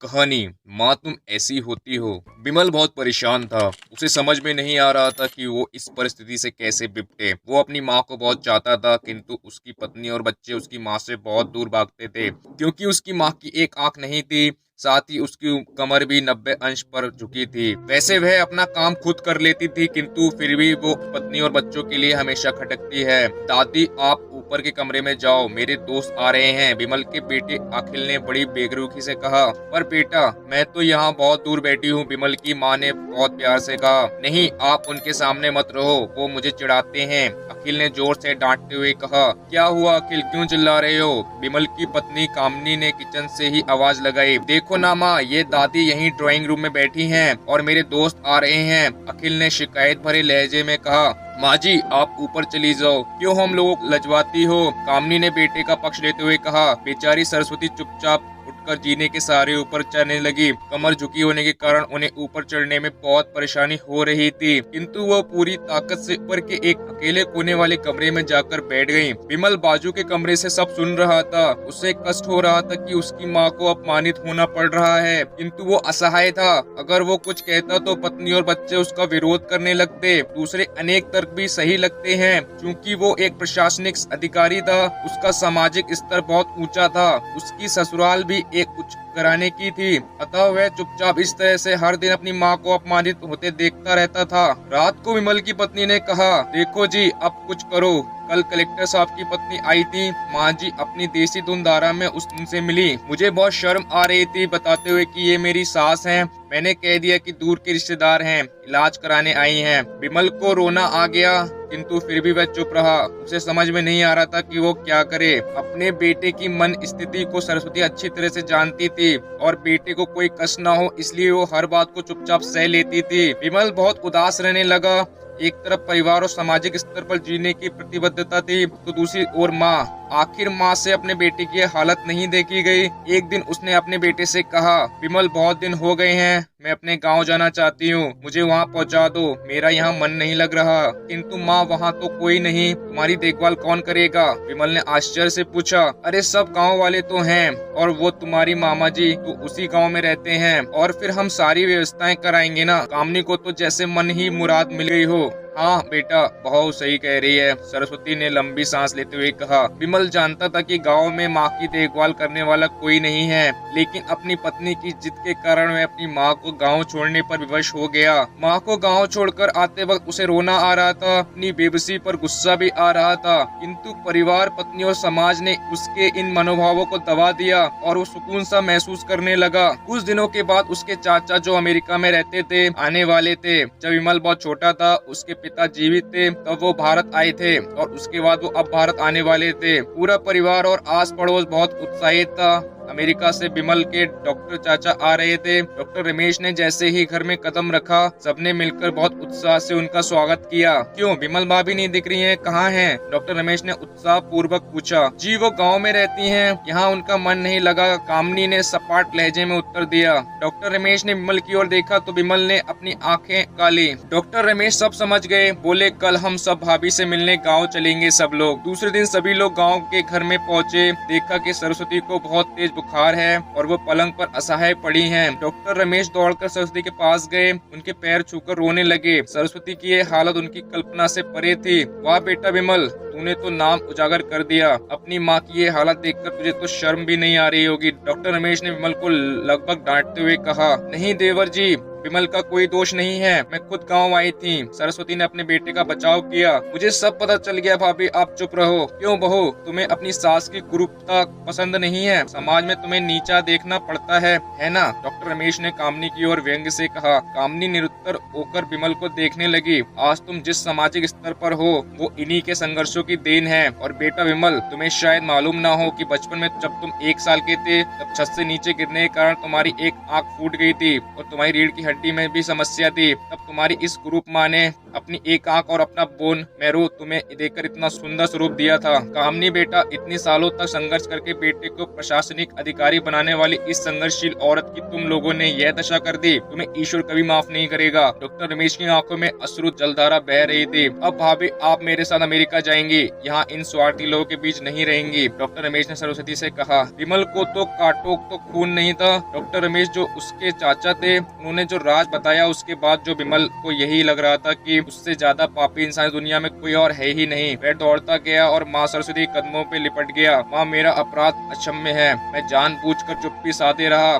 कहानी माँ तुम ऐसी होती हो। बिमल बहुत परेशान था। उसे समझ में नहीं आ रहा था कि वो इस परिस्थिति से कैसे निपटे। वो अपनी माँ को बहुत चाहता था, किंतु उसकी पत्नी और बच्चे उसकी माँ से बहुत दूर भागते थे, क्योंकि उसकी माँ की एक आंख नहीं थी, साथ ही उसकी कमर भी 90 अंश पर झुकी थी। वैसे वह अपना काम खुद कर लेती थी, किंतु फिर भी वो पत्नी और बच्चों के लिए हमेशा खटकती है। दादी, आप ऊपर के कमरे में जाओ, मेरे दोस्त आ रहे हैं, बिमल के बेटे अखिल ने बड़ी बेगरूखी से कहा। पर बेटा, मैं तो यहाँ बहुत दूर बैठी हूँ, बिमल की माँ ने बहुत प्यार से कहा। नहीं, आप उनके सामने मत रहो, वो मुझे चिढ़ाते हैं, अखिल ने जोर से डांटते हुए कहा। क्या हुआ अखिल, क्यों चिल्ला रहे हो? बिमल की पत्नी कामनी ने किचन से ही आवाज लगाई। देखो ना माँ, ये दादी यहीं ड्राइंग रूम में बैठी हैं और मेरे दोस्त आ रहे हैं, अखिल ने शिकायत भरे लहजे में कहा। माँ जी, आप ऊपर चली जाओ, क्यों हम लोग लजवाती हो? कामनी ने बेटे का पक्ष लेते हुए कहा। बेचारी सरस्वती चुपचाप उठकर जीने के सहारे ऊपर चढ़ने लगी। कमर झुकी होने के कारण उन्हें ऊपर चढ़ने में बहुत परेशानी हो रही थी, किंतु वो पूरी ताकत से ऊपर के एक अकेले कोने वाले कमरे में जाकर बैठ गई। बिमल बाजू के कमरे से सब सुन रहा था। उसे कष्ट हो रहा था कि उसकी माँ को अपमानित होना पड़ रहा है, किंतु वो असहाय था। अगर वो कुछ कहता तो पत्नी और बच्चे उसका विरोध करने लगते। दूसरे अनेक तर्क भी सही लगते हैं, क्योंकि वो एक प्रशासनिक अधिकारी था, उसका सामाजिक स्तर बहुत ऊंचा था, उसकी ससुराल भी एक उच्च घराने की थी, अतः वह चुपचाप इस तरह से हर दिन अपनी माँ को अपमानित होते देखता रहता था। रात को विमल की पत्नी ने कहा, देखो जी, अब कुछ करो। कल कलेक्टर साहब की पत्नी आई थी, माँ जी अपनी देसी धुंधारा में उनसे मिली। मुझे बहुत शर्म आ रही थी, बताते हुए कि ये मेरी सास हैं। मैंने कह दिया कि दूर के रिश्तेदार हैं, इलाज कराने आई हैं। बिमल को रोना आ गया, किंतु फिर भी वह चुप रहा। उसे समझ में नहीं आ रहा था कि वो क्या करे। अपने बेटे की मन स्थिति को सरस्वती अच्छी तरह से जानती थी और बेटे को कोई कष्ट न हो, इसलिए वो हर बात को चुपचाप सह लेती थी। बिमल बहुत उदास रहने लगा। एक तरफ परिवार और सामाजिक स्तर पर जीने की प्रतिबद्धता थी, तो दूसरी ओर माँ। आखिर माँ से अपने बेटे की हालत नहीं देखी गई। एक दिन उसने अपने बेटे से कहा, विमल, बहुत दिन हो गए हैं, मैं अपने गांव जाना चाहती हूँ, मुझे वहाँ पहुँचा दो, मेरा यहाँ मन नहीं लग रहा। किंतु माँ, वहाँ तो कोई नहीं, तुम्हारी देखभाल कौन करेगा? विमल ने आश्चर्य से पूछा। अरे सब गाँव वाले तो हैं, और वो तुम्हारी मामा जी तो उसी गाँव में रहते हैं, और फिर हम सारी व्यवस्थाएं कराएंगे ना। कामनी को तो जैसे मन ही मुराद मिल गई हो। हाँ बेटा, बहुत सही कह रही है, सरस्वती ने लंबी सांस लेते हुए कहा। विमल जानता था कि गांव में माँ की देखभाल करने वाला कोई नहीं है, लेकिन अपनी पत्नी की जिद के कारण वह अपनी माँ को गांव छोड़ने पर विवश हो गया। माँ को गांव छोड़कर आते वक्त उसे रोना आ रहा था, अपनी बेबसी पर गुस्सा भी आ रहा था, किंतु परिवार, पत्नी और समाज ने उसके इन मनोभावों को दबा दिया और वो सुकून सा महसूस करने लगा। कुछ दिनों के बाद उसके चाचा, जो अमेरिका में रहते थे, आने वाले थे। जब विमल बहुत छोटा था, उसके पिता जीवित थे, तब वो भारत आए थे, और उसके बाद वो अब भारत आने वाले थे। पूरा परिवार और आस पड़ोस बहुत उत्साहित था। अमेरिका से बिमल के डॉक्टर चाचा आ रहे थे। डॉक्टर रमेश ने जैसे ही घर में कदम रखा, सबने मिलकर बहुत उत्साह से उनका स्वागत किया। क्यों, बिमल भाभी नहीं दिख रही हैं, कहाँ हैं? डॉक्टर रमेश ने उत्साह पूर्वक पूछा। जी, वो गांव में रहती हैं, यहाँ उनका मन नहीं लगा, कामनी ने सपाट लहजे में उत्तर दिया। डॉक्टर रमेश ने बिमल की ओर देखा तो बिमल ने अपनी आंखें काली। डॉक्टर रमेश सब समझ गए, बोले, कल हम सब भाभी से मिलने गाँव चलेंगे सब लोग। दूसरे दिन सभी लोग गाँव के घर में पहुँचे। देखा कि सरस्वती को बहुत तेज बुखार है और वो पलंग पर असहाय पड़ी हैं। डॉक्टर रमेश दौड़कर सरस्वती के पास गए, उनके पैर छूकर रोने लगे। सरस्वती की ये हालत उनकी कल्पना से परे थी। वाह बेटा विमल, तूने तो नाम उजागर कर दिया। अपनी माँ की ये हालत देखकर तुझे तो शर्म भी नहीं आ रही होगी। डॉक्टर रमेश ने विमल को लगभग डांटते हुए कहा। नहीं देवर जी, विमल का कोई दोष नहीं है, मैं खुद गांव आई थी। सरस्वती ने अपने बेटे का बचाव किया। मुझे सब पता चल गया भाभी, आप चुप रहो। क्यों बहू, तुम्हें अपनी सास की कुरूपता पसंद नहीं है? समाज में तुम्हें नीचा देखना पड़ता है ना? डॉक्टर रमेश ने कामनी की ओर व्यंग्य से कहा। कामनी निरुत्तर होकर विमल को देखने लगी। आज तुम जिस सामाजिक स्तर पर हो, वो इन्हीं के संघर्षों की देन है। और बेटा विमल, तुम्हें शायद मालूम ना हो कि बचपन में जब तुम 1 साल के थे, तब छत से नीचे गिरने के कारण तुम्हारी एक आंख फूट गई थी और तुम्हारी रीढ़ की हड्डी में भी समस्या थी। तब तुम्हारी इस कुरूप माँ ने अपनी एक आंख और अपना बोन मैरो तुम्हें देखकर इतना सुंदर स्वरूप दिया था। कामनी बेटा, इतनी सालों तक संघर्ष करके बेटे को प्रशासनिक अधिकारी बनाने वाली इस संघर्षशील औरत की तुम लोगों ने यह दशा कर दी। तुम्हें ईश्वर कभी माफ नहीं करेगा। डॉक्टर रमेश की आंखों में अश्रु जलधारा बह रही थी। अब भाभी, आप मेरे साथ अमेरिका जाएंगी, यहाँ इन स्वार्थी लोगों के बीच नहीं रहेंगी। डॉक्टर रमेश ने सरस्वती से कहा। विमल को तो काटो तो खून नहीं था। डॉक्टर रमेश जो उसके चाचा थे, उन्होंने जो राज बताया उसके बाद जो विमल को यही लग रहा था कि उससे ज्यादा पापी इंसान दुनिया में कोई और है ही नहीं। वह दौड़ता गया और माँ सरस्वती के कदमों पे लिपट गया। माँ, मेरा अपराध अक्षम्य है, मैं जानबूझकर चुप्पी साधे रहा।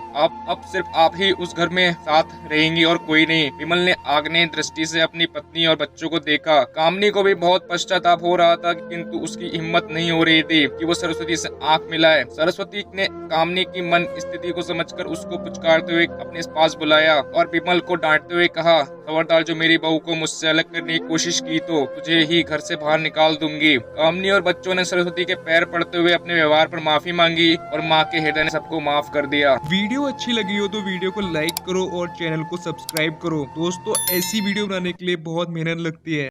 अब सिर्फ आप ही उस घर में साथ रहेंगी और कोई नहीं। विमल ने आग्नेय दृष्टि से अपनी पत्नी और बच्चों को देखा। कामनी को भी बहुत पश्चाताप हो रहा था, किंतु उसकी हिम्मत नहीं हो रही थी कि वो सरस्वती से आंख मिलाए। सरस्वती ने कामनी की मन स्थिति को समझकर उसको पुचकारते हुए अपने पास बुलाया और विमल को डांटते हुए कहा, खबरदार, जो मेरी बहू को मुझसे अलग करने की कोशिश की तो तुझे ही घर से बाहर निकाल दूंगी। कामनी और बच्चों ने सरस्वती के पैर पड़ते हुए अपने व्यवहार पर माफी मांगी और माँ के हृदय ने सबको माफ कर दिया। वीडियो अच्छी लगी हो तो वीडियो को लाइक करो और चैनल को सब्सक्राइब करो। दोस्तों, ऐसी वीडियो बनाने के लिए बहुत मेहनत लगती है।